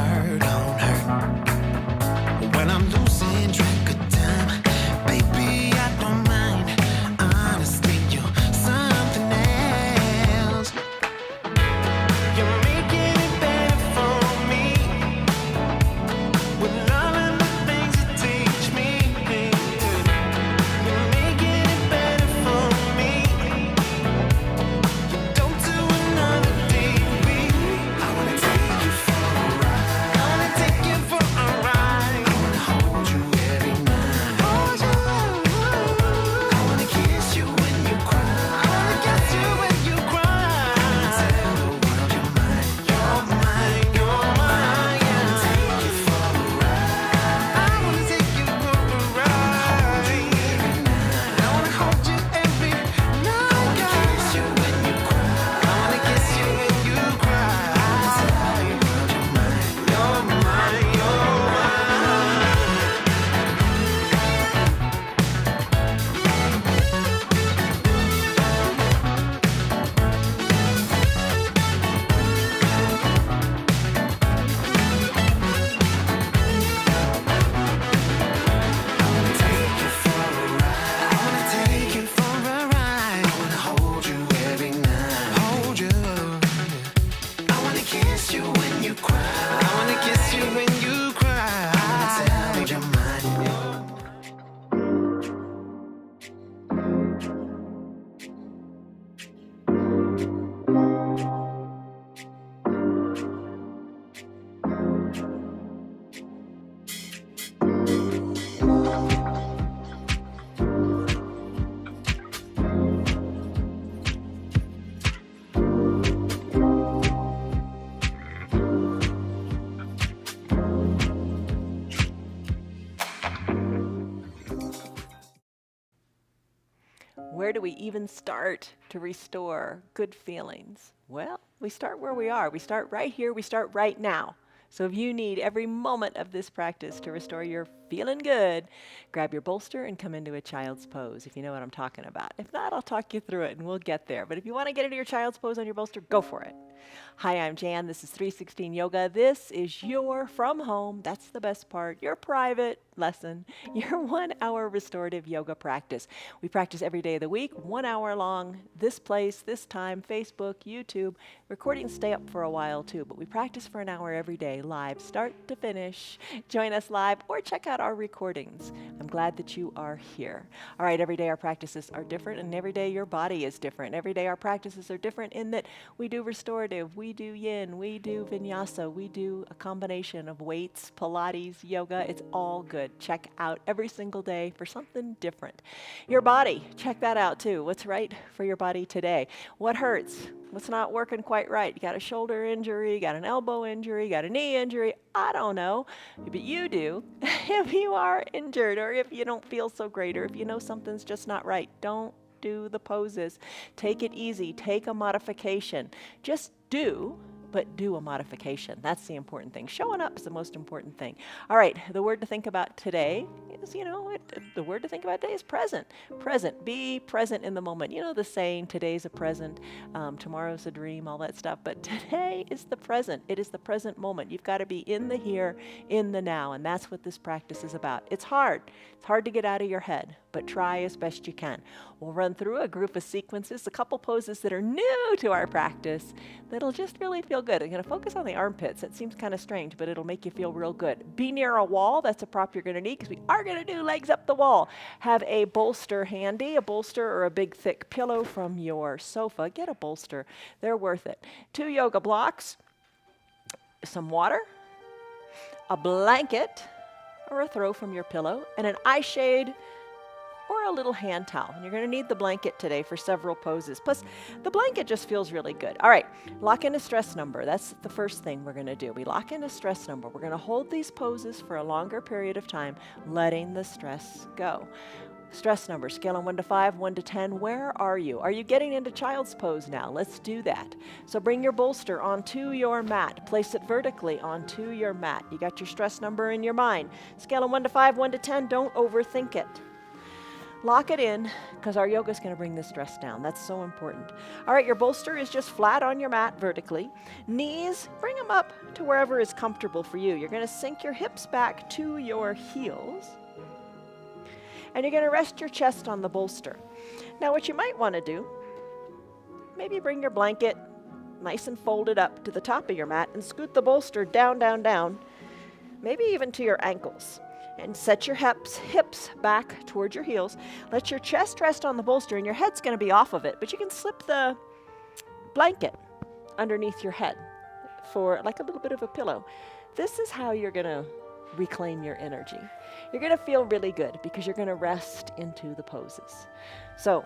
hurt, don't hurt. When I'm losing track of time, baby, I don't mind. Honestly, you're something else. You're making it better for me with love and the things you teach me. You're making it better for me. Don't do another day, baby. I wanna take you for a ride. I wanna take you for a ride. I wanna hold you every night. Hold you. I wanna kiss you when you cry. I wanna kiss you when you cry. I wanna tell the world you're mine. You're mine, you're mine. I wanna take you for a ride. I wanna take you for a ride. I wanna hold you every night. I wanna kiss you when you cry. I wanna kiss you when you cry. I wanna tell the world you're mine. You're mine, you're mine. Take you for a ride. I wanna take you for a ride. I wanna hold you every night. Hold you. I wanna kiss you when you cry. I wanna kiss you when you cry. I wanna tell you you're mine. Where do we even start to restore good feelings? Well, we start where we are. We start right here. We start right now. So if you need every moment of this practice to restore your feeling good, grab your bolster and come into a child's pose, if you know what I'm talking about. If not, I'll talk you through it and we'll get there. But if you want to get into your child's pose on your bolster, go for it. Hi, I'm Jan. This is 316 Yoga. This is your from home, that's the best part, your private lesson, your 1 hour restorative yoga practice. We practice every day of the week, 1 hour long, this place, this time, Facebook, YouTube. Recordings stay up for a while too, but we practice for an hour every day, live, start to finish. Join us live or check out our recordings. I'm glad that you are here. All right, every day our practices are different, and every day your body is different. Every day our practices are different in that we do restorative, we do yin, we do vinyasa, we do a combination of weights, Pilates, yoga. It's all good. Check out every single day for something different. Your body, check that out too. What's right for your body today? What hurts? What's not working quite right? You got a shoulder injury, you got an elbow injury, you got a knee injury. I don't know, but you do. If you are injured or if you don't feel so great or if you know something's just not right, don't do the poses. Take it easy. Take a modification. Just do, but do a modification. That's the important thing. Showing up is the most important thing. All right, the word to think about today is, the word to think about today is present. Present. Be present in the moment. You know the saying, today's a present, tomorrow's a dream, all that stuff. But today is the present. It is the present moment. You've got to be in the here, in the now, and that's what this practice is about. It's hard. It's hard to get out of your head, but try as best you can. We'll run through a group of sequences, a couple poses that are new to our practice that'll just really feel good. I'm going to focus on the armpits. That seems kind of strange, but it'll make you feel real good. Be near a wall. That's a prop you're going to need because we are going to do legs up the wall. Have a bolster handy, a bolster or a big thick pillow from your sofa. Get a bolster. They're worth it. 2 yoga blocks, some water, a blanket or a throw from your pillow, and an eye shade or a little hand towel. And you're going to need the blanket today for several poses. Plus, the blanket just feels really good. All right, lock in a stress number. That's the first thing we're going to do. We lock in a stress number. We're going to hold these poses for a longer period of time, letting the stress go. Stress number, scale on 1 to 5, 1 to 10. Where are you? Are you getting into child's pose now? Let's do that. So bring your bolster onto your mat. Place it vertically onto your mat. You got your stress number in your mind. Scale on 1 to 5, 1 to 10. Don't overthink it. Lock it in because our yoga is going to bring the stress down. That's so important. All right, your bolster is just flat on your mat vertically. Knees, bring them up to wherever is comfortable for you. You're going to sink your hips back to your heels. And you're going to rest your chest on the bolster. Now, what you might want to do, maybe bring your blanket nice and folded up to the top of your mat and scoot the bolster down, down, down, maybe even to your ankles. And set your hips back towards your heels. Let your chest rest on the bolster, and your head's going to be off of it, but you can slip the blanket underneath your head for like a little bit of a pillow. This is how you're going to reclaim your energy. You're going to feel really good because you're going to rest into the poses. So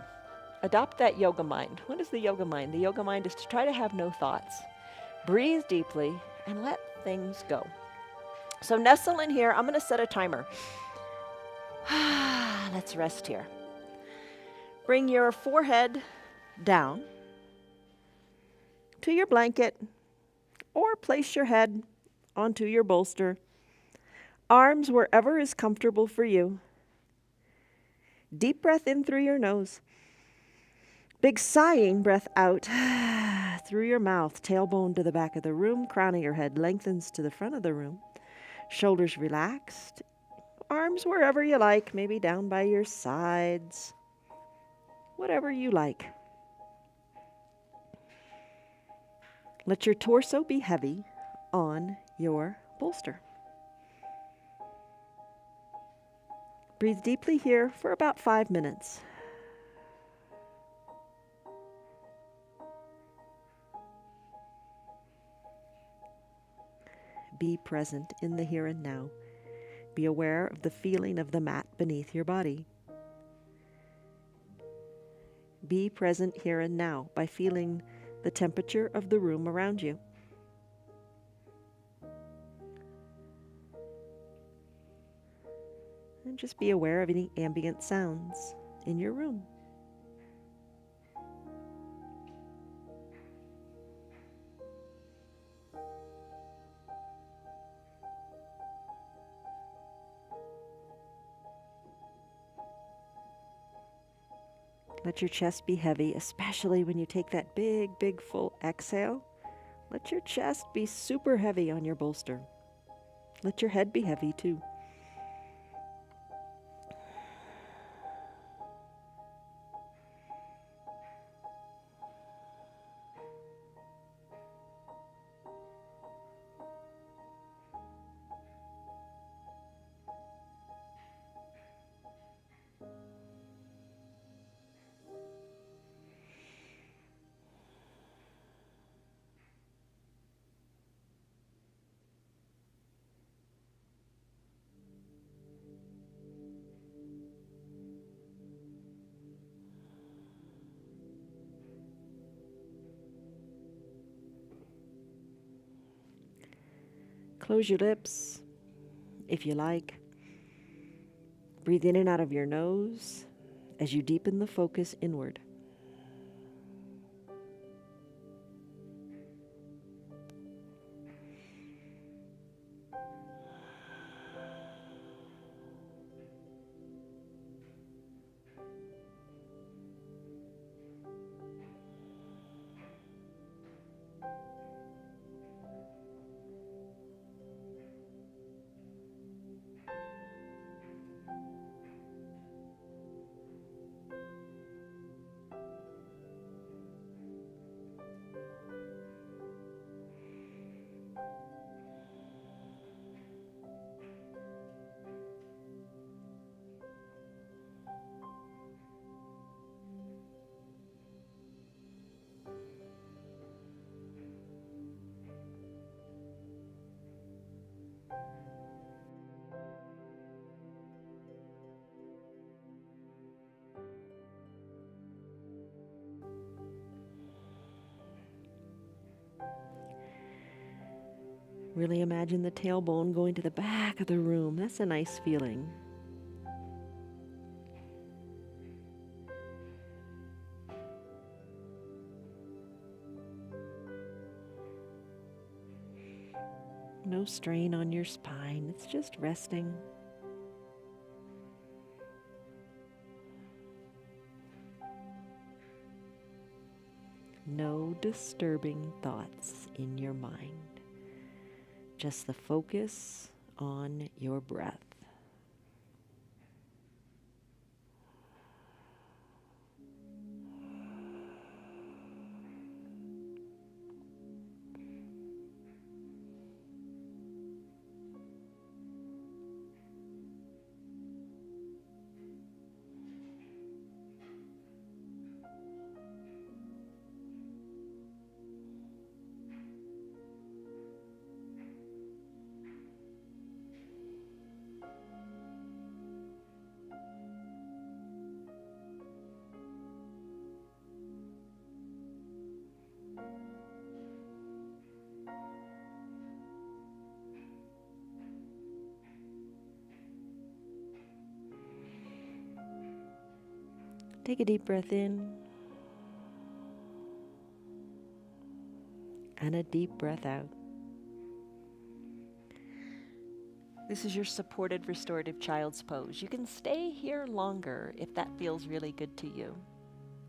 adopt that yoga mind. What is the yoga mind? The yoga mind is to try to have no thoughts. Breathe deeply and let things go. So nestle in here. I'm going to set a timer. Let's rest here. Bring your forehead down to your blanket or place your head onto your bolster. Arms wherever is comfortable for you. Deep breath in through your nose. Big sighing breath out through your mouth. Tailbone to the back of the room. Crown of your head lengthens to the front of the room. Shoulders relaxed, arms wherever you like, maybe down by your sides, whatever you like. Let your torso be heavy on your bolster. Breathe deeply here for about 5 minutes. Be present in the here and now. Be aware of the feeling of the mat beneath your body. Be present here and now by feeling the temperature of the room around you. And just be aware of any ambient sounds in your room. Let your chest be heavy, especially when you take that big, big, full exhale. Let your chest be super heavy on your bolster. Let your head be heavy too. Close your lips if you like. Breathe in and out of your nose as you deepen the focus inward. Really imagine the tailbone going to the back of the room. That's a nice feeling. No strain on your spine. It's just resting. No disturbing thoughts in your mind. Just the focus on your breath. Take a deep breath in and a deep breath out. This is your supported restorative child's pose. You can stay here longer if that feels really good to you.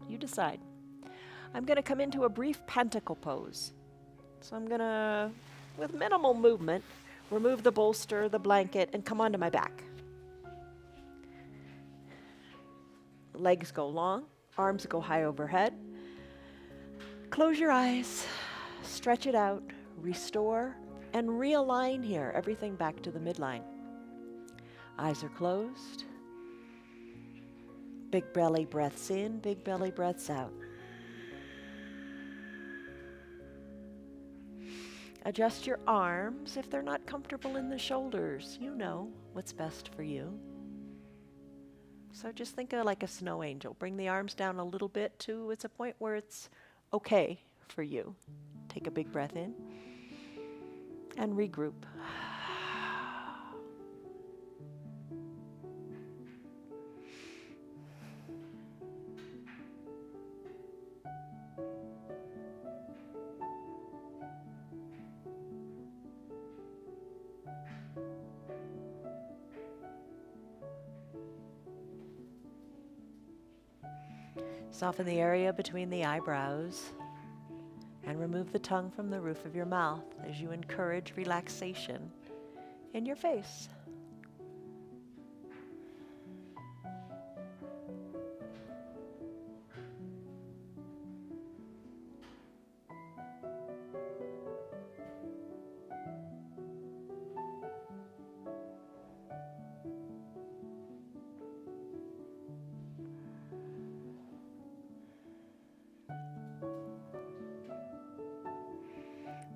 You decide. I'm going to come into a brief pentacle pose. So I'm going to, with minimal movement, remove the bolster, the blanket, and come onto my back. Legs go long, arms go high overhead. Close your eyes, stretch it out, restore, and realign here, everything back to the midline. Eyes are closed. Big belly breaths in, big belly breaths out. Adjust your arms if they're not comfortable in the shoulders. You know what's best for you. So just think of like a snow angel. Bring the arms down a little bit to it's a point where it's okay for you. Take a big breath in and regroup. Soften the area between the eyebrows and remove the tongue from the roof of your mouth as you encourage relaxation in your face.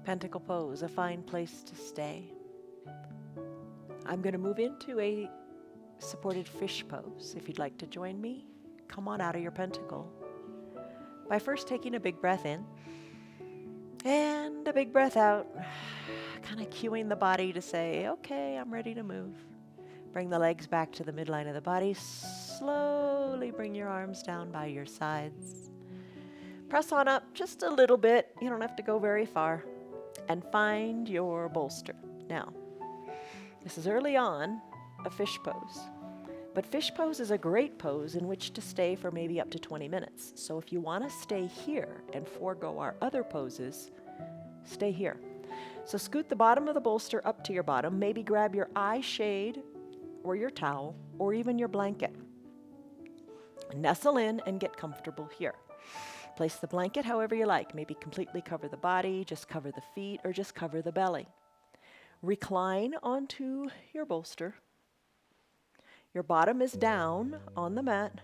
Pentacle pose, a fine place to stay. I'm going to move into a supported fish pose. If you'd like to join me, come on out of your pentacle by first taking a big breath in and a big breath out, kind of cueing the body to say, okay, I'm ready to move. Bring the legs back to the midline of the body. Slowly bring your arms down by your sides. Press on up just a little bit. You don't have to go very far. And find your bolster. Now, this is early on a fish pose, but fish pose is a great pose in which to stay for maybe up to 20 minutes. So if you want to stay here and forego our other poses, stay here. So scoot the bottom of the bolster up to your bottom, maybe grab your eye shade or your towel or even your blanket. Nestle in and get comfortable here. Place the blanket however you like. Maybe completely cover the body, just cover the feet, or just cover the belly. Recline onto your bolster. Your bottom is down on the mat.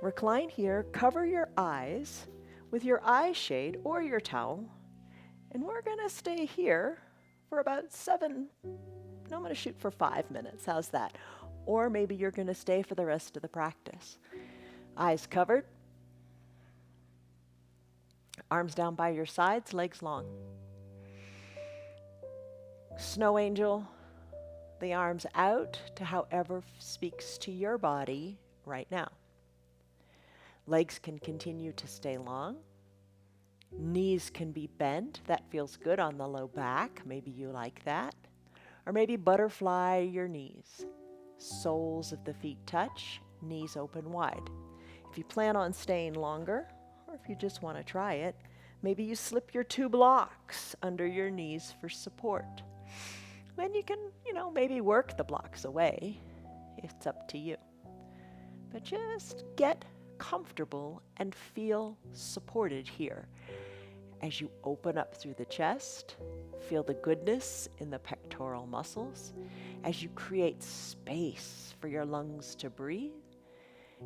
Recline here. Cover your eyes with your eye shade or your towel. And we're going to stay here for about I'm going to shoot for 5 minutes. How's that? Or maybe you're going to stay for the rest of the practice. Eyes covered. Arms down by your sides, legs long. Snow angel, the arms out to however speaks to your body right now. Legs can continue to stay long. Knees can be bent. That feels good on the low back. Maybe you like that. Or maybe butterfly your knees. Soles of the feet touch, knees open wide. If you plan on staying longer, Or if you just want to try it, maybe you slip your 2 blocks under your knees for support. Then you can, maybe work the blocks away. It's up to you. But just get comfortable and feel supported here. As you open up through the chest, feel the goodness in the pectoral muscles. As you create space for your lungs to breathe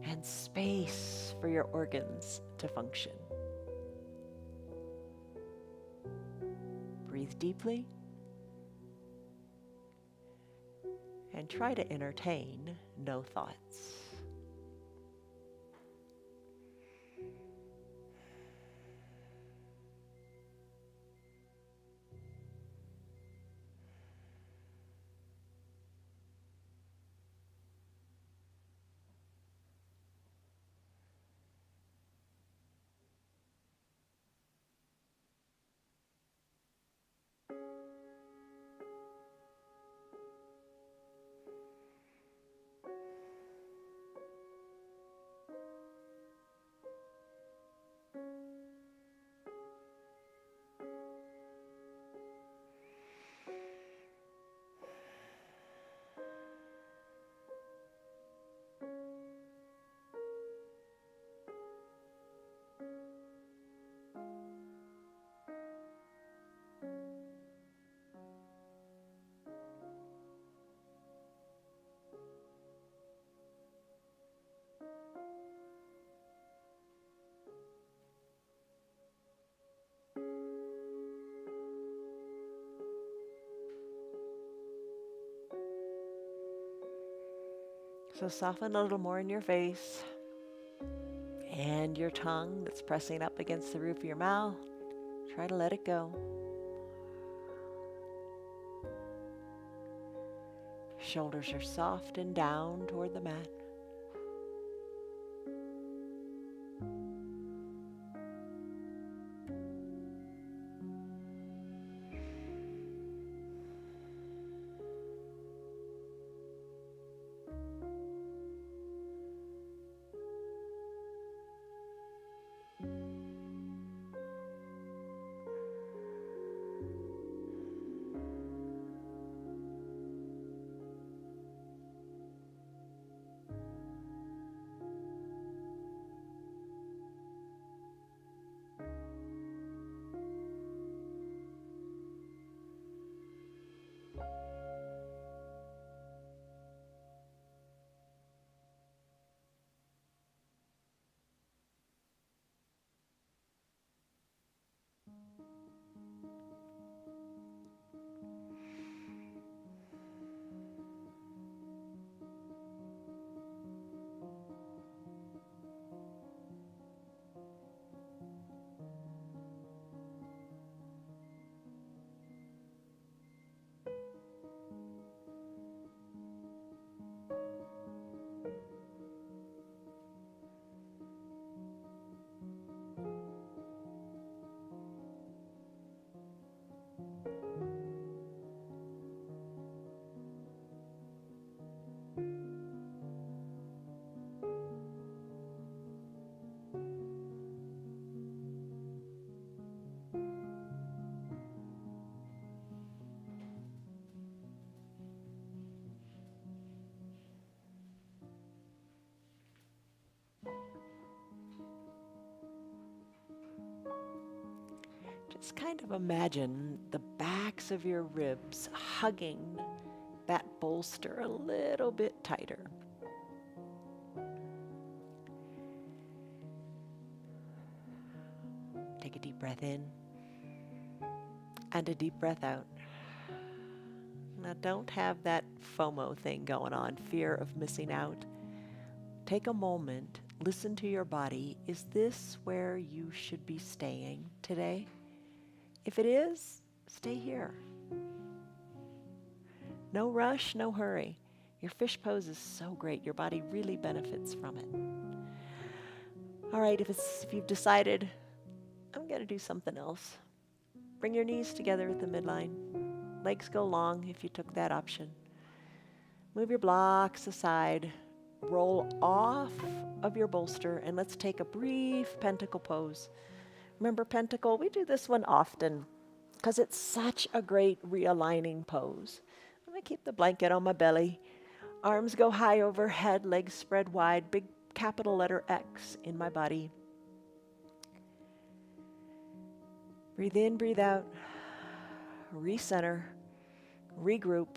and space for your organs to function. Breathe deeply and try to entertain no thoughts. So soften a little more in your face and your tongue that's pressing up against the roof of your mouth. Try to let it go. Shoulders are soft and down toward the mat. Just kind of imagine the backs of your ribs hugging that bolster a little bit tighter. Take a deep breath in and a deep breath out. Now don't have that FOMO thing going on, fear of missing out. Take a moment, listen to your body. Is this where you should be staying today? If it is, stay here. No rush, no hurry. Your fish pose is so great. Your body really benefits from it. All right, if you've decided, I'm going to do something else, bring your knees together at the midline. Legs go long if you took that option. Move your blocks aside. Roll off of your bolster and let's take a brief pentacle pose. Remember pentacle? We do this one often because it's such a great realigning pose. I'm going to keep the blanket on my belly. Arms go high overhead, legs spread wide, big capital letter X in my body. Breathe in, breathe out. Recenter, regroup,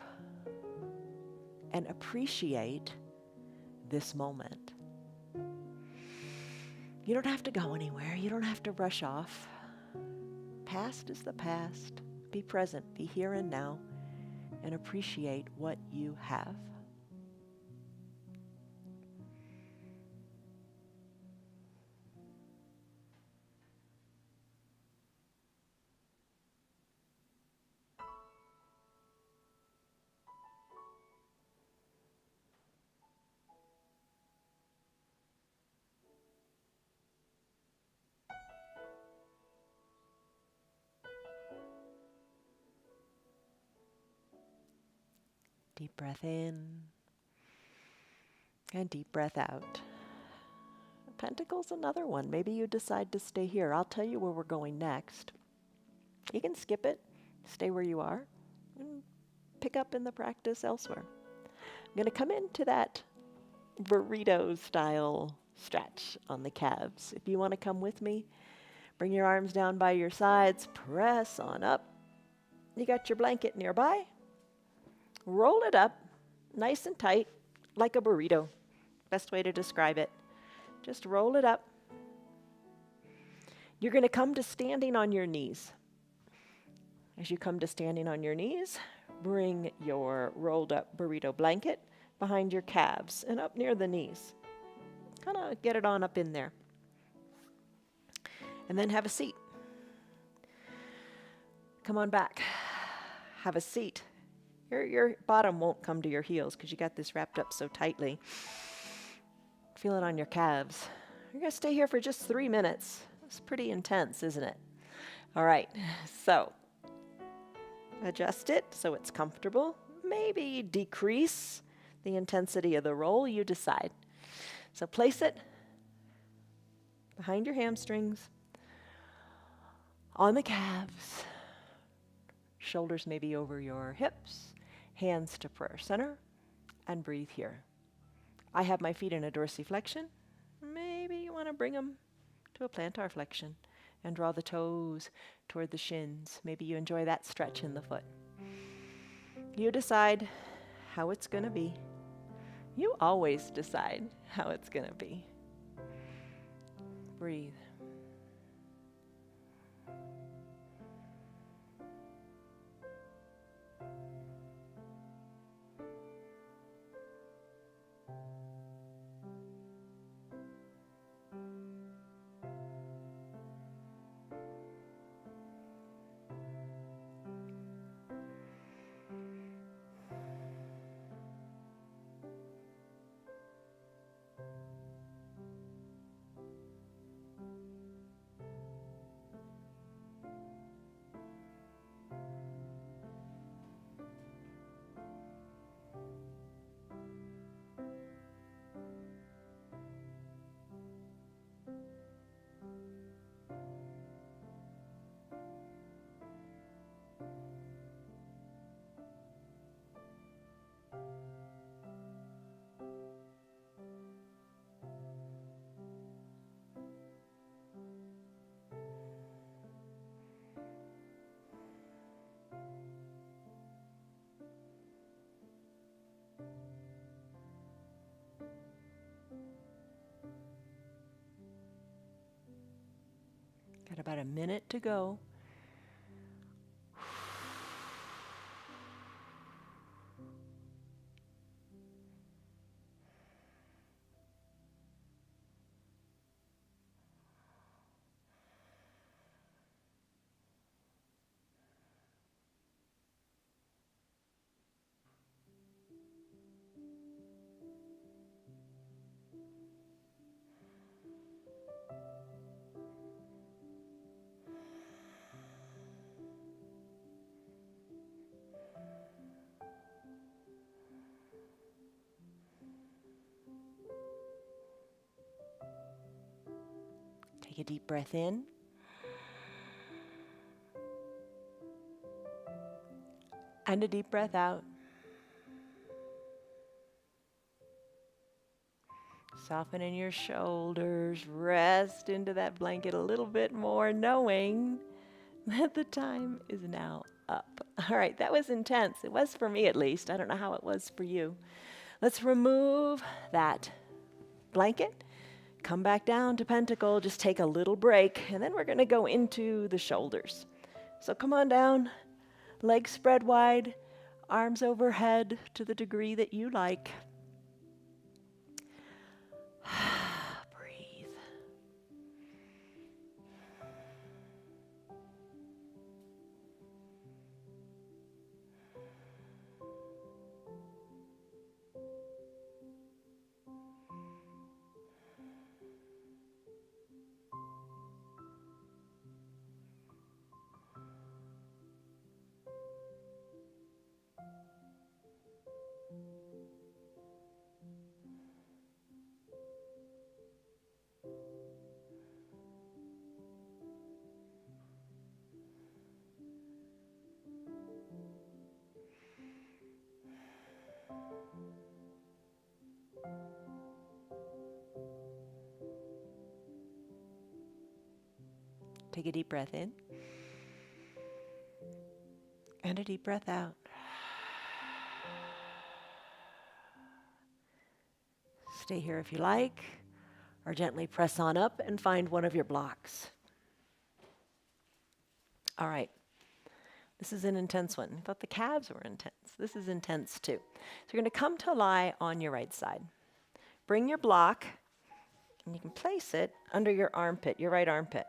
and appreciate this moment. You don't have to go anywhere. You don't have to rush off. Past is the past. Be present, be here and now, and appreciate what you have. Deep breath in and deep breath out. Pentacle's another one. Maybe you decide to stay here. I'll tell you where we're going next. You can skip it, stay where you are, and pick up in the practice elsewhere. I'm going to come into that burrito style stretch on the calves. If you want to come with me, bring your arms down by your sides, press on up. You got your blanket nearby. Roll it up nice and tight like a burrito. Best way to describe it. Just roll it up. You're going to come to standing on your knees. As you come to standing on your knees, bring your rolled up burrito blanket behind your calves and up near the knees. Kind of get it on up in there. And then have a seat. Come on back. Have a seat. Your bottom won't come to your heels because you got this wrapped up so tightly. Feel it on your calves. You're going to stay here for just 3 minutes. It's pretty intense, isn't it? All right, so adjust it so it's comfortable. Maybe decrease the intensity of the roll, you decide. So place it behind your hamstrings, on the calves, shoulders maybe over your hips, hands to prayer center, and breathe here. I have my feet in a dorsiflexion. Maybe you want to bring them to a plantar flexion and draw the toes toward the shins. Maybe you enjoy that stretch in the foot. You decide how it's going to be. You always decide how it's going to be. Breathe. Got about a minute to go. a deep breath in. And a deep breath out. Soften in your shoulders. Rest into that blanket a little bit more, knowing that the time is now up. All right, that was intense. It was for me at least. I don't know how it was for you. Let's remove that blanket. Come back down to pentacle. Just take a little break, and then we're going to go into the shoulders. So come on down, legs spread wide, arms overhead to the degree that you like. Breathe. Take a deep breath in and a deep breath out. Stay here if you like, or gently press on up and find one of your blocks. All right. This is an intense one. I thought the calves were intense. This is intense too. So you're going to come to lie on your right side. Bring your block, and you can place it under your armpit, your right armpit.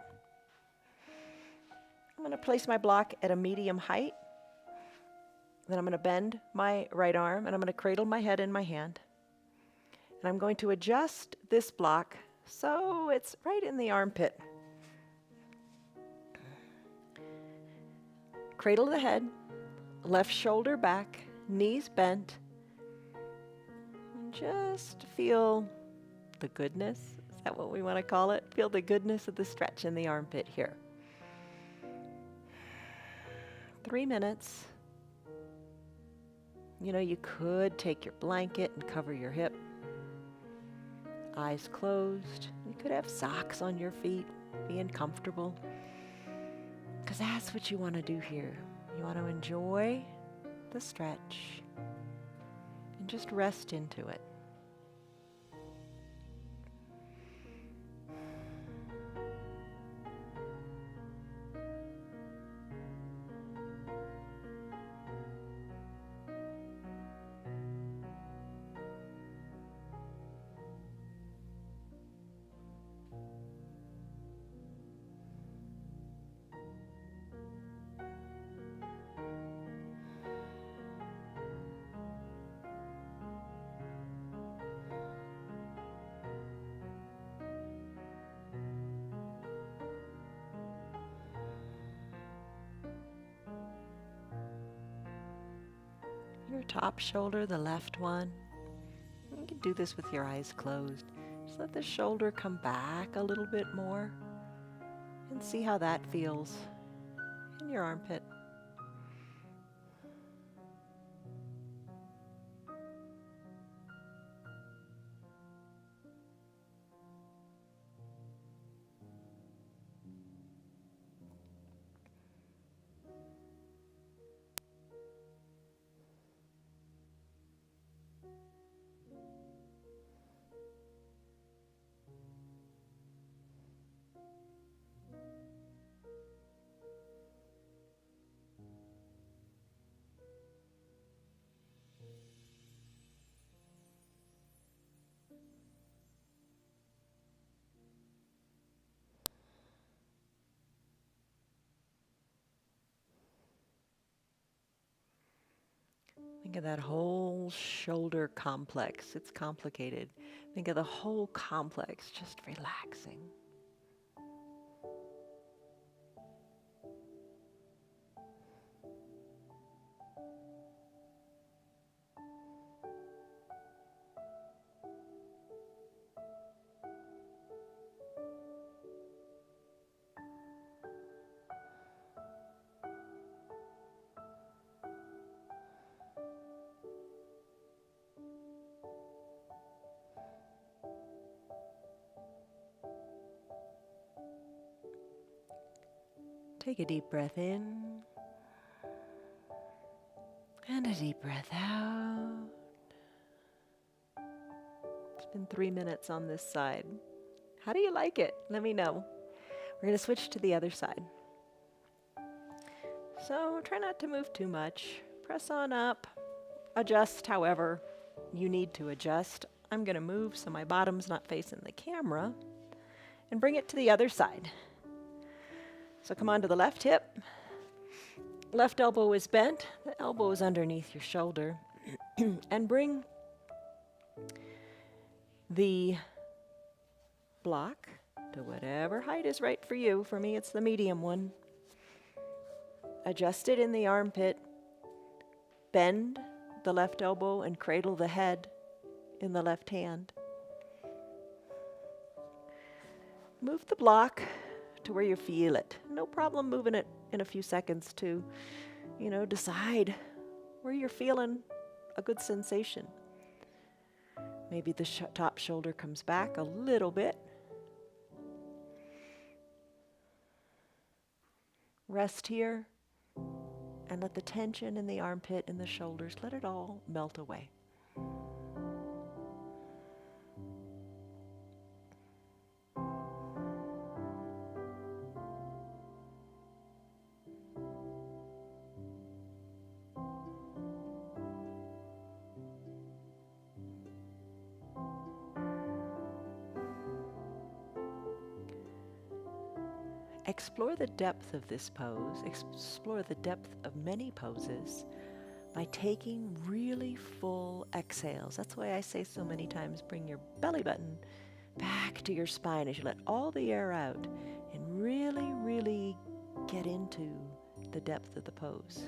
I'm going to place my block at a medium height. Then I'm going to bend my right arm, and I'm going to cradle my head in my hand. And I'm going to adjust this block so it's right in the armpit. Cradle the head, left shoulder back, knees bent. And just feel the goodness. Is that what we want to call it? Feel the goodness of the stretch in the armpit here. 3 minutes. You know, you could take your blanket and cover your hip. Eyes closed. You could have socks on your feet, being comfortable. Because that's what you want to do here. You want to enjoy the stretch and just rest into it. Your top shoulder, the left one. You can do this with your eyes closed. Just let the shoulder come back a little bit more and see how that feels in your armpit. Think of that whole shoulder complex. It's complicated. Think of the whole complex just relaxing. Take a deep breath in and a deep breath out. It's been 3 minutes on this side. How do you like it? Let me know. We're going to switch to the other side. So try not to move too much. Press on up. Adjust however you need to adjust. I'm going to move so my bottom's not facing the camera and bring it to the other side. So come onto the left hip. Left elbow is bent. The elbow is underneath your shoulder. And bring the block to whatever height is right for you. For me, it's the medium one. Adjust it in the armpit. Bend the left elbow and cradle the head in the left hand. Move the block to where you feel it. No problem moving it in a few seconds to, decide where you're feeling a good sensation. Maybe the top shoulder comes back a little bit. Rest here and let the tension in the armpit and the shoulders, let it all melt away. Explore the depth of this pose, explore the depth of many poses by taking really full exhales. That's why I say so many times, bring your belly button back to your spine as you let all the air out and really, really get into the depth of the pose.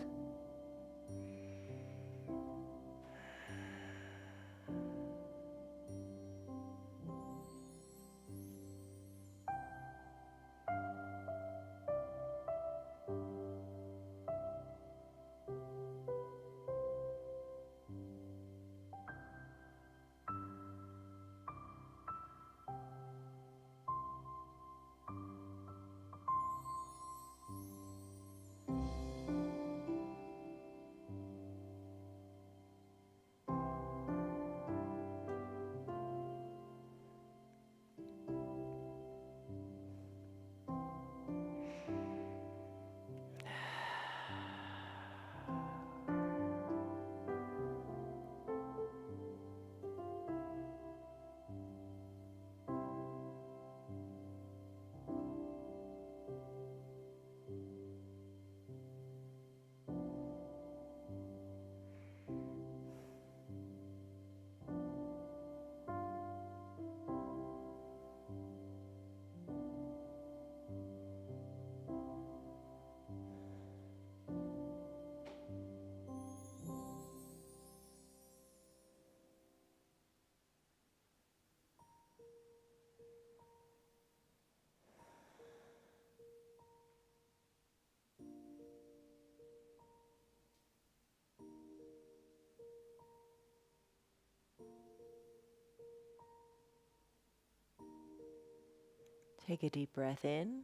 Take a deep breath in.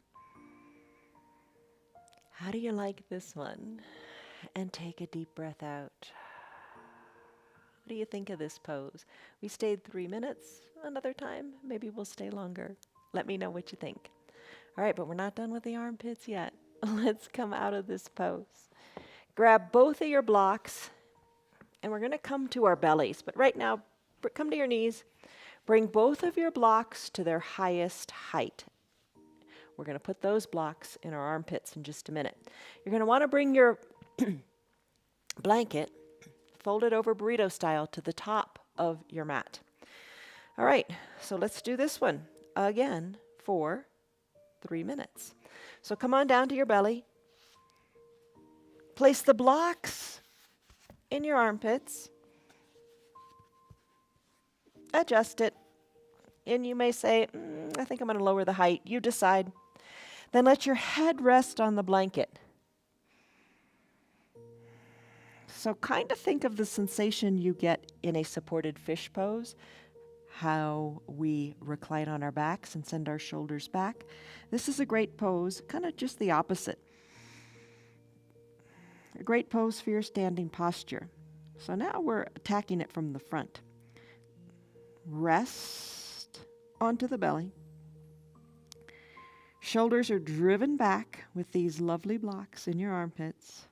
How do you like this one? And take a deep breath out. What do you think of this pose? We stayed 3 minutes. Another time, maybe we'll stay longer. Let me know what you think. All right, but we're not done with the armpits yet. Let's come out of this pose. Grab both of your blocks, and we're going to come to our bellies. But right now, come to your knees. Bring both of your blocks to their highest height. We're going to put those blocks in our armpits in just a minute. You're going to want to bring your blanket, fold it over burrito style, to the top of your mat. All right, so let's do this one again for 3 minutes. So come on down to your belly. Place the blocks in your armpits. Adjust it. And you may say, I think I'm going to lower the height. You decide. Then let your head rest on the blanket. So kind of think of the sensation you get in a supported fish pose, how we recline on our backs and send our shoulders back. This is a great pose, kind of just the opposite. A great pose for your standing posture. So now we're attacking it from the front. Rest onto the belly. Shoulders are driven back with these lovely blocks in your armpits.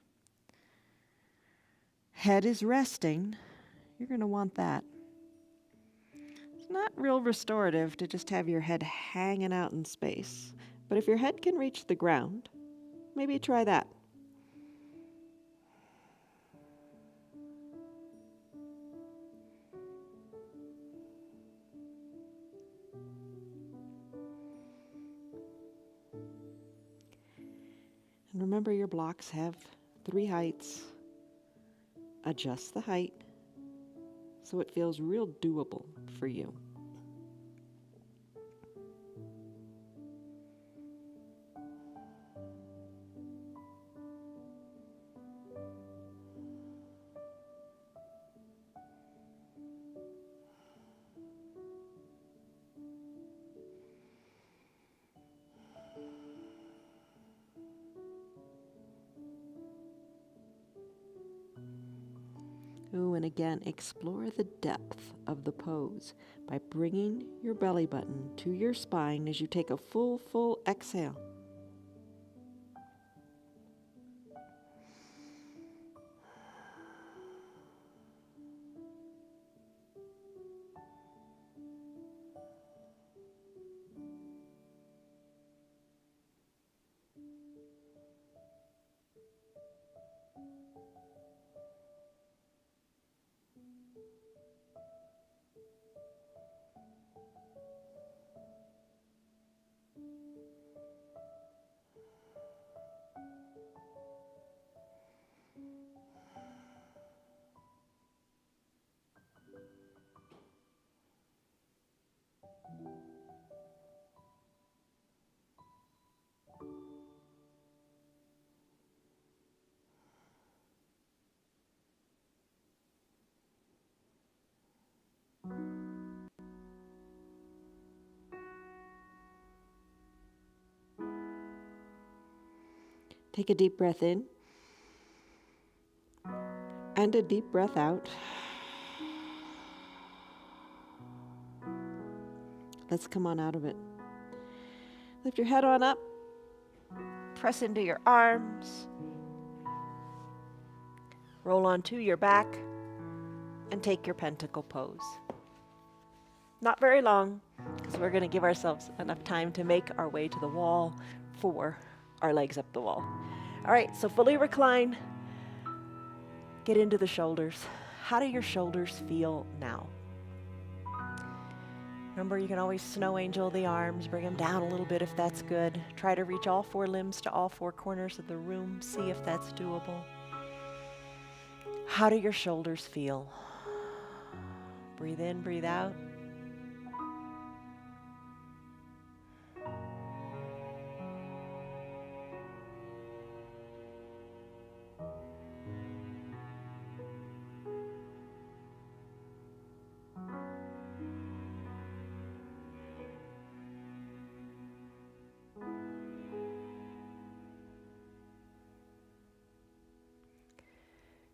Head is resting. You're going to want that. It's not real restorative to just have your head hanging out in space. But if your head can reach the ground, maybe try that. And remember, your blocks have 3 heights. Adjust the height so it feels real doable for you. Ooh, and again, explore the depth of the pose by bringing your belly button to your spine as you take a full exhale. Take a deep breath in and a deep breath out. Let's come on out of it. Lift your head on up. Press into your arms. Roll onto your back and take your pentacle pose. Not very long, because we're going to give ourselves enough time to make our way to the wall for our legs up the wall. All right, so fully recline. Get into the shoulders. How do your shoulders feel now? Remember, you can always snow angel the arms, bring them down a little bit if that's good. Try to reach all 4 limbs to all 4 corners of the room. See if that's doable. How do your shoulders feel? Breathe in, breathe out.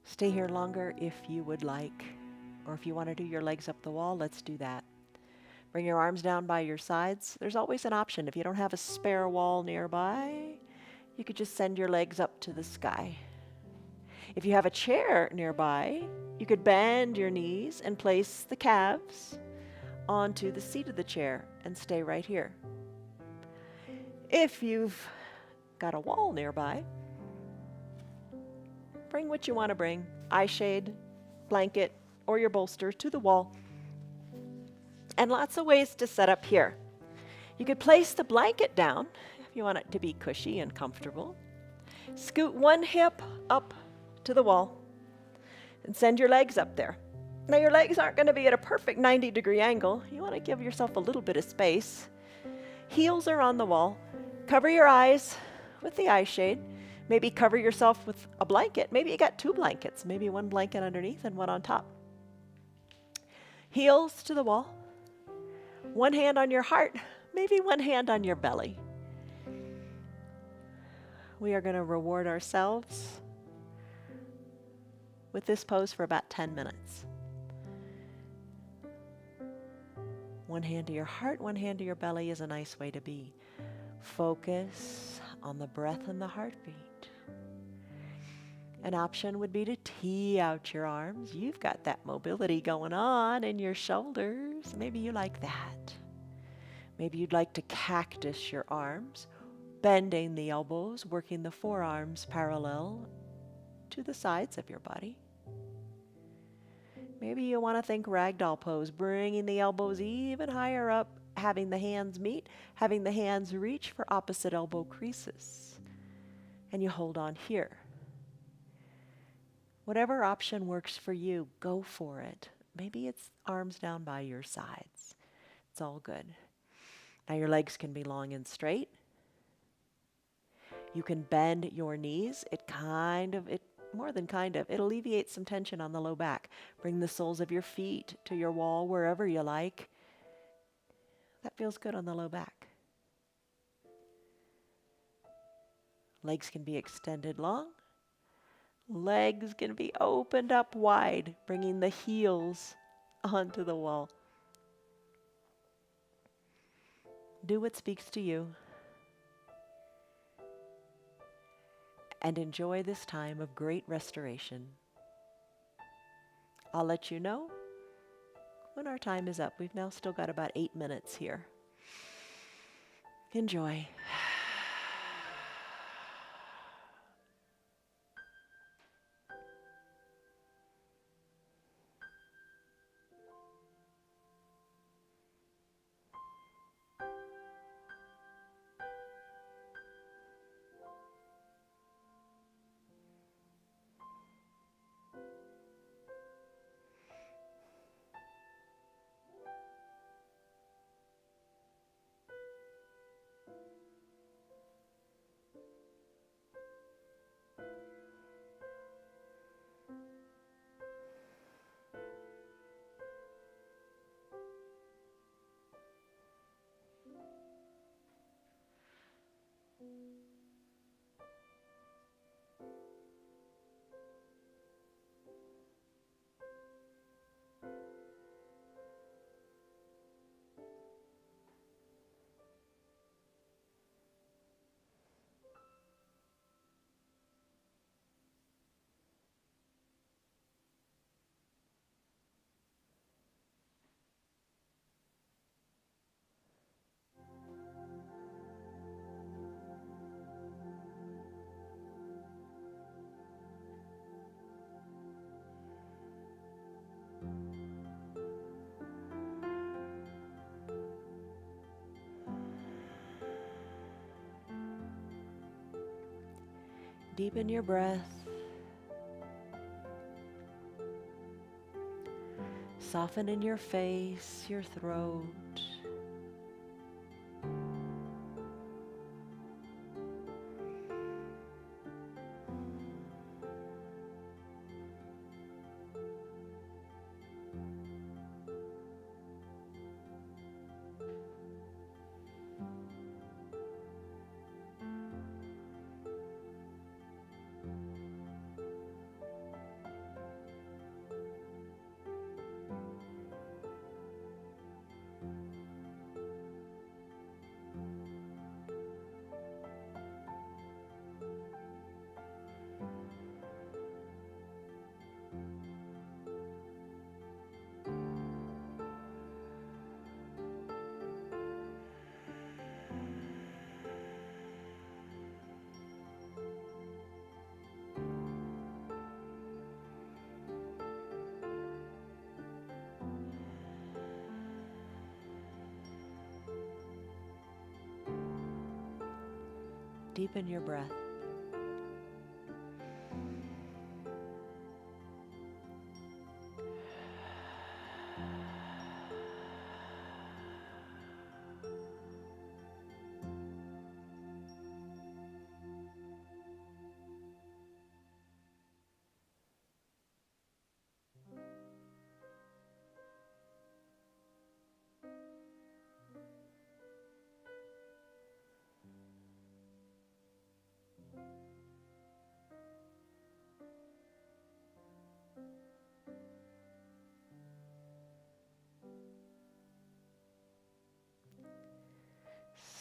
Stay here longer if you would like, or if you want to do your legs up the wall, let's do that. Bring your arms down by your sides. There's always an option. If you don't have a spare wall nearby, you could just send your legs up to the sky. If you have a chair nearby, you could bend your knees and place the calves onto the seat of the chair and stay right here. If you've got a wall nearby, bring what you want to bring, eye shade, blanket, or your bolster to the wall. And lots of ways to set up here. You could place the blanket down if you want it to be cushy and comfortable. Scoot one hip up to the wall and send your legs up there. Now your legs aren't going to be at a perfect 90-degree angle. You want to give yourself a little bit of space. Heels are on the wall. Cover your eyes with the eye shade. Maybe cover yourself with a blanket. Maybe you got 2 blankets. Maybe one blanket underneath and one on top. Heels to the wall. One hand on your heart. Maybe one hand on your belly. We are going to reward ourselves with this pose for about 10 minutes. One hand to your heart, one hand to your belly is a nice way to be. Focus on the breath and the heartbeat. An option would be to tee out your arms. You've got that mobility going on in your shoulders. Maybe you like that. Maybe you'd like to cactus your arms, bending the elbows, working the forearms parallel to the sides of your body. Maybe you want to think ragdoll pose, bringing the elbows even higher up, having the hands meet, having the hands reach for opposite elbow creases. And you hold on here. Whatever option works for you, go for it. Maybe it's arms down by your sides. It's all good. Now your legs can be long and straight. You can bend your knees. It alleviates some tension on the low back. Bring the soles of your feet to your wall wherever you like. That feels good on the low back. Legs can be extended long. Legs can be opened up wide, bringing the heels onto the wall. Do what speaks to you. And enjoy this time of great restoration. I'll let you know when our time is up. We've now still got about 8 minutes here. Enjoy. Deepen your breath. Soften in your face, your throat. Deepen your breath.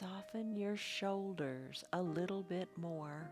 soften your shoulders a little bit more.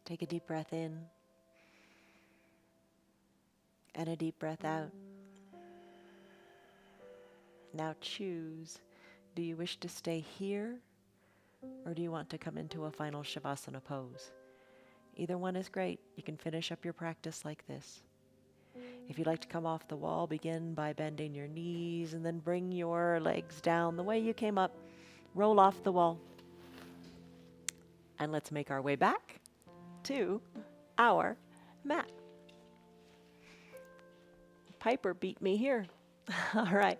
Take a deep breath in and a deep breath out. Now choose. Do you wish to stay here, or do you want to come into a final Shavasana pose? Either one is great. You can finish up your practice like this. If you'd like to come off the wall, begin by bending your knees and then bring your legs down the way you came up. Roll off the wall. And let's make our way back to our mat. Piper beat me here. All right.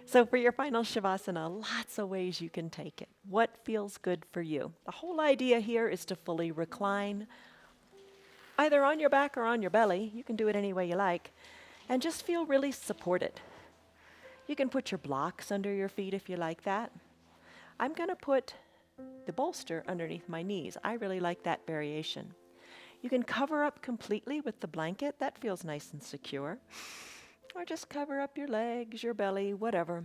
So for your final Shavasana, lots of ways you can take it. What feels good for you? The whole idea here is to fully recline, either on your back or on your belly. You can do it any way you like. And just feel really supported. You can put your blocks under your feet if you like that. I'm going to put the bolster underneath my knees. I really like that variation. You can cover up completely with the blanket. That feels nice and secure. Or just cover up your legs, your belly, whatever.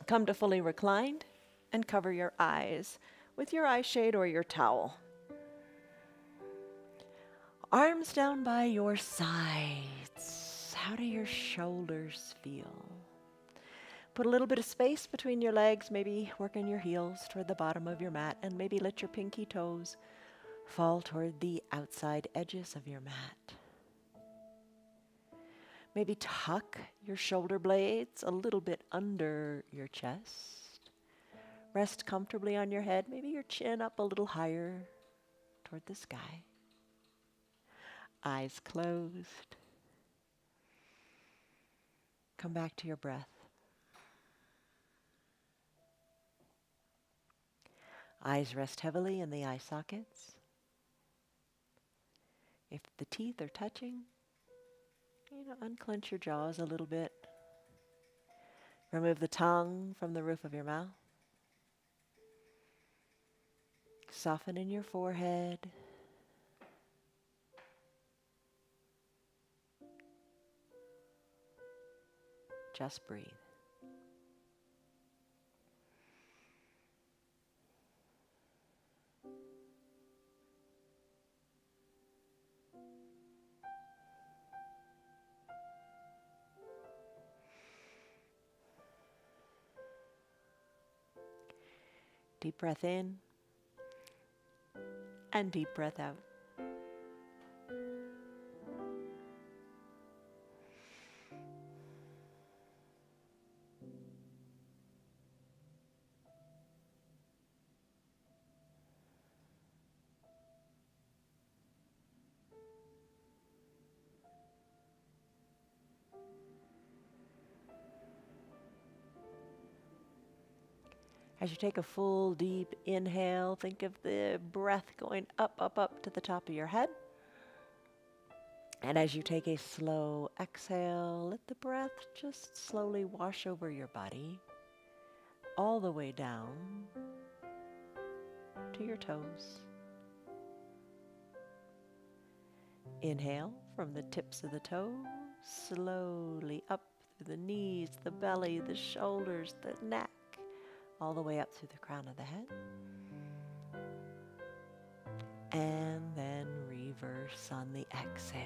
Come to fully reclined and cover your eyes with your eye shade or your towel. Arms down by your sides. How do your shoulders feel? Put a little bit of space between your legs, maybe working your heels toward the bottom of your mat, and maybe let your pinky toes fall toward the outside edges of your mat. Maybe tuck your shoulder blades a little bit under your chest. Rest comfortably on your head, maybe your chin up a little higher toward the sky. Eyes closed. Come back to your breath. Eyes rest heavily in the eye sockets. If the teeth are touching, unclench your jaws a little bit. Remove the tongue from the roof of your mouth. Soften in your forehead. Just breathe. Deep breath in and deep breath out. As you take a full, deep inhale, think of the breath going up, up, up to the top of your head. And as you take a slow exhale, let the breath just slowly wash over your body, all the way down to your toes. Inhale from the tips of the toes, slowly up through the knees, the belly, the shoulders, the neck, all the way up through the crown of the head. And then reverse on the exhale.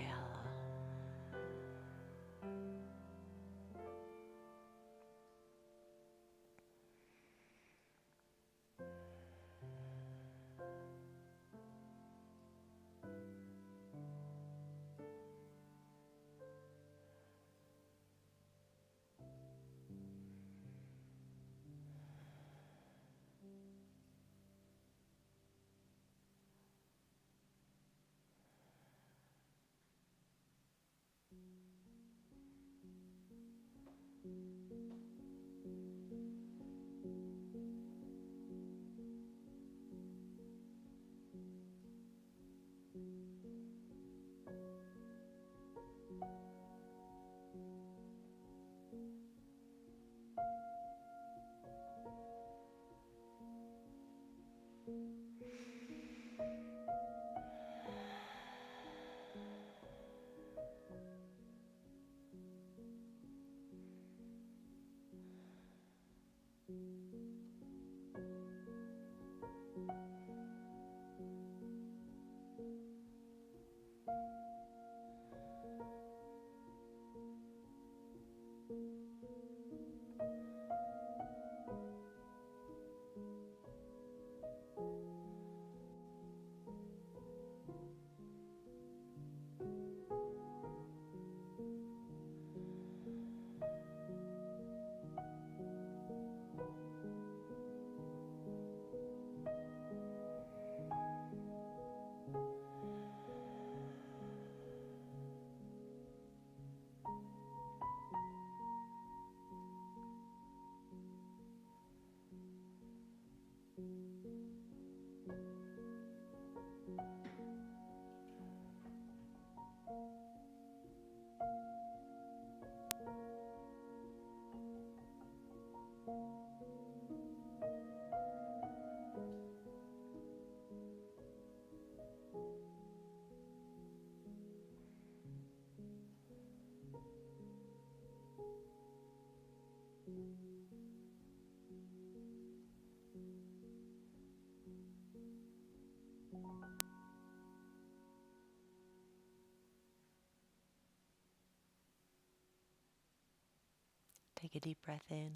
Take a deep breath in.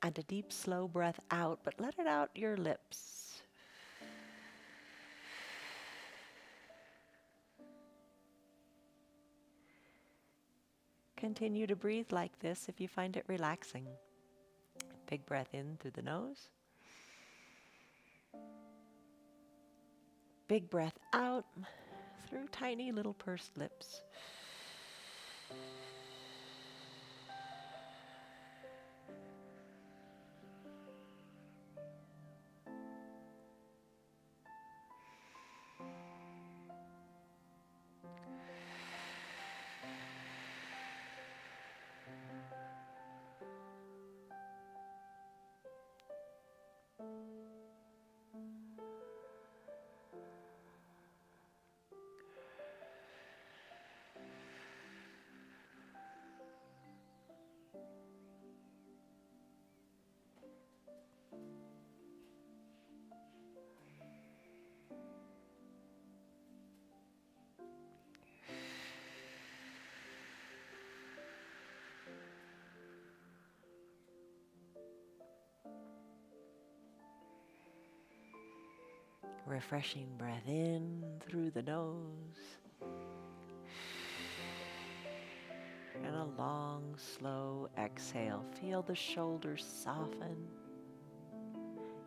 And a deep, slow breath out, but let it out your lips. Continue to breathe like this if you find it relaxing. Big breath in through the nose. Big breath out through tiny little pursed lips. Refreshing breath in through the nose. And a long, slow exhale. Feel the shoulders soften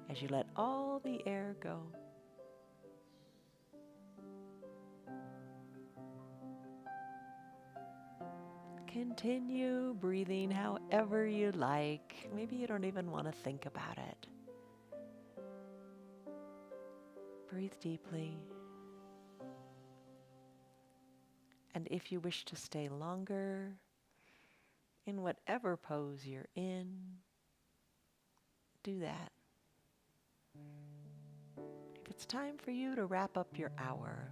as you let all the air go. Continue breathing however you like. Maybe you don't even want to think about it. Breathe deeply. And if you wish to stay longer in whatever pose you're in, do that. If it's time for you to wrap up your hour,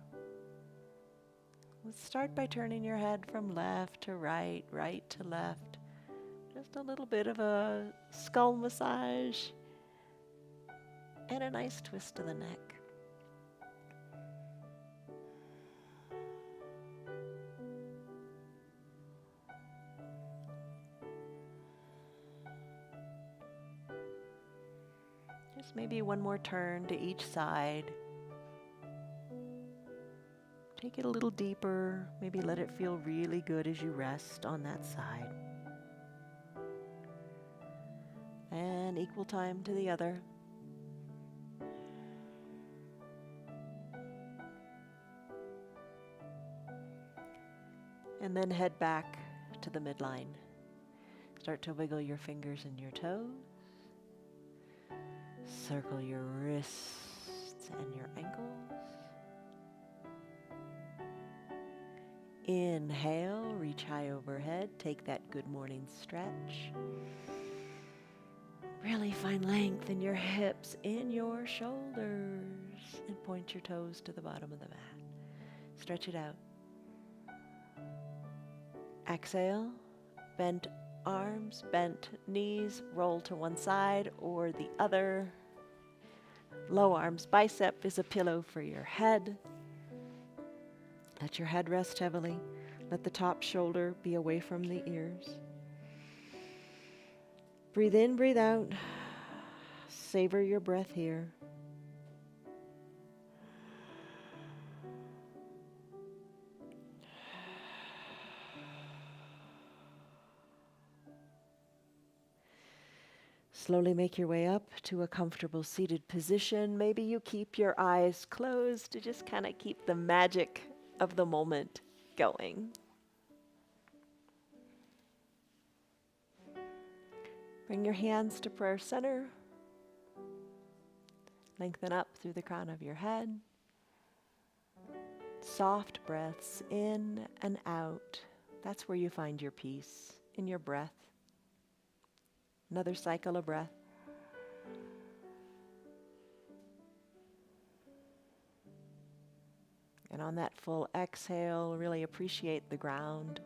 let's start by turning your head from left to right, right to left. Just a little bit of a skull massage and a nice twist to the neck. Just maybe one more turn to each side. Take it a little deeper. Maybe let it feel really good as you rest on that side. And equal time to the other. And then head back to the midline. Start to wiggle your fingers and your toes. Circle your wrists and your ankles. Inhale, reach high overhead. Take that good morning stretch. Really find length in your hips, in your shoulders, and point your toes to the bottom of the mat. Stretch it out. Exhale, bent arms, bent knees, roll to one side or the other. Low arms, bicep is a pillow for your head. Let your head rest heavily. Let the top shoulder be away from the ears. Breathe in, breathe out. Savor your breath here. Slowly make your way up to a comfortable seated position. Maybe you keep your eyes closed to just kind of keep the magic of the moment going. Bring your hands to prayer center. Lengthen up through the crown of your head. Soft breaths in and out. That's where you find your peace, in your breath. Another cycle of breath. And on that full exhale, really appreciate the ground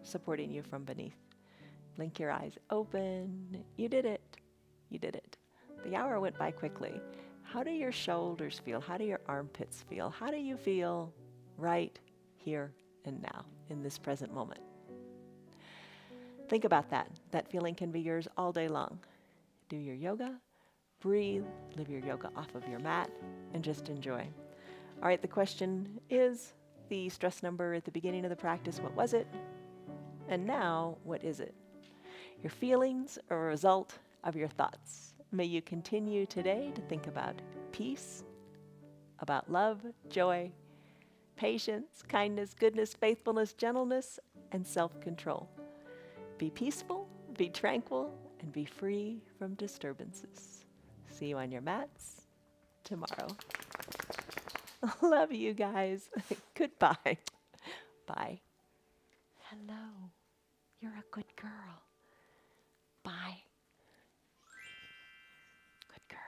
supporting you from beneath. Blink your eyes open. You did it. You did it. The hour went by quickly. How do your shoulders feel? How do your armpits feel? How do you feel right here and now in this present moment? Think about that. That feeling can be yours all day long. Do your yoga, breathe, live your yoga off of your mat, and just enjoy. All right, the question is the stress number at the beginning of the practice. What was it? And now, what is it? Your feelings are a result of your thoughts. May you continue today to think about peace, about love, joy, patience, kindness, goodness, faithfulness, gentleness, and self-control. Be peaceful, be tranquil, and be free from disturbances. See you on your mats tomorrow. Love you guys. Goodbye. Bye. Hello. You're a good girl. Bye. Good girl.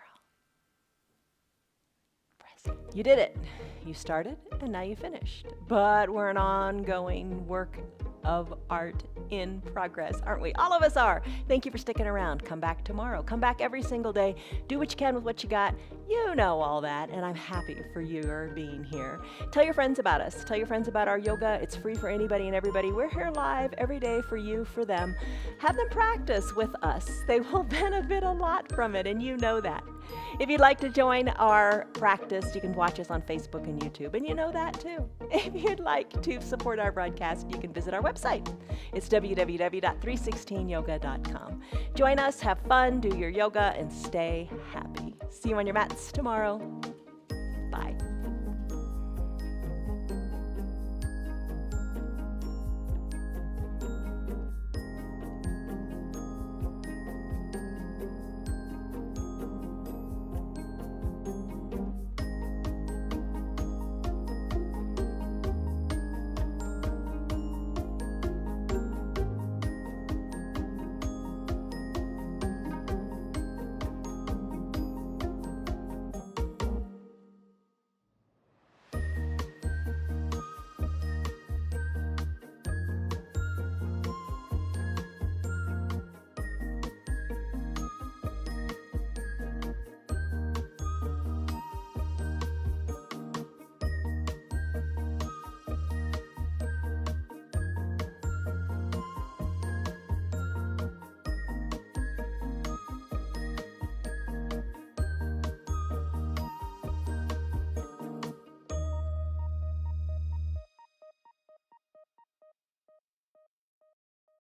Present. You did it. You started and now you finished. But we're an ongoing work of art in progress, aren't we? All of us are. Thank you for sticking around. Come back tomorrow. Come back every single day. Do what you can with what you got. You know all that, and I'm happy for your being here. Tell your friends about us. Tell your friends about our yoga. It's free for anybody and everybody. We're here live every day for you, for them. Have them practice with us. They will benefit a lot from it, and you know that. If you'd like to join our practice, you can watch us on Facebook and YouTube, and you know that too. If you'd like to support our broadcast, you can visit our website. It's www.316yoga.com. Join us, have fun, do your yoga, and stay happy. See you on your mats tomorrow. Bye.